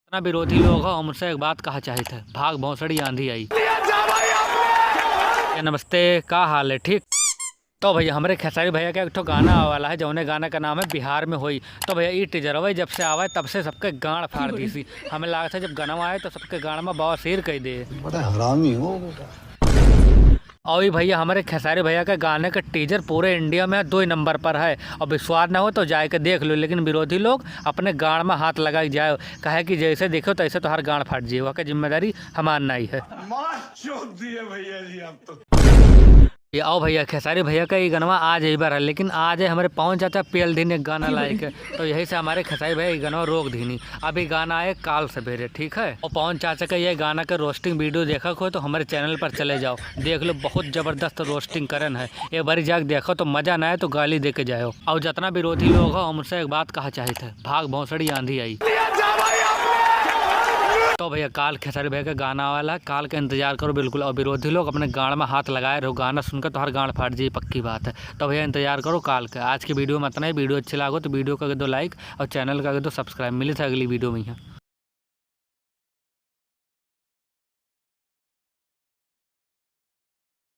इतना विरोधी लोग हो, हमसे एक बात कहा चाहे थे, भाग भौंसड़ी आंधी आई। नमस्ते, का हाल है? ठीक। तो भैया हमारे खेसारी भैया का एक ठो गाना आने वाला है, जौने गाना का नाम है बिहार में होई। तो भैया ई टीजरवा जब से आवा है तब से सबके गाड़ फाड़ दी सी। हमें लगा था जब गाना आए तो सबके गाड़ में बवासीर कह दे। बड़ा हरामी हो बेटा। और ये भैया हमारे खेसारी भैया के गाने का टीजर पूरे इंडिया में 2 नंबर पर है, और विश्वास ना हो तो जाए के देख लो। लेकिन विरोधी लोग अपने गाड़ में हाथ लगाई जाए, कहे कि जैसे देखो तैसे तो हर गाड़ फाट जाए। वह जिम्मेदारी हमार नहीं है। भैया जी आप तो ये आओ भैया, खेसारी भैया का ये गाना आज ही बार है, लेकिन आज है हमारे पवन चाचा पेल दिन एक गाना लायक है। तो यही से हमारे खेसारी भैया ये गाना रोक दीनी। अभी गाना आए काल सवेरे, ठीक है। और पवन चाचा का ये गाना का रोस्टिंग वीडियो देखा हो तो हमारे चैनल पर चले जाओ, देख लो। बहुत ज़बरदस्त रोस्टिंग करन है। एक बार जाके देखो तो मज़ा ना आए तो गाली दे के जाओ। और जितना विरोधी लोग हो, हमसे एक बात कहा चाहे थे, भाग भौंसड़ी आंधी आई। तो भैया काल खेसारी भैया का गाना वाला, काल का इंतजार करो बिल्कुल। और विरोधी लोग अपने गाड़ में हाथ लगाए रहो, गाना सुनकर तो हर गाड़ फाट जाए, पक्की बात है। तो भैया इंतजार करो काल का। आज की वीडियो में इतना ही। वीडियो अच्छी लागो तो वीडियो का दो लाइक और चैनल का दो सब्सक्राइब। मिली था अगली वीडियो में यहाँ।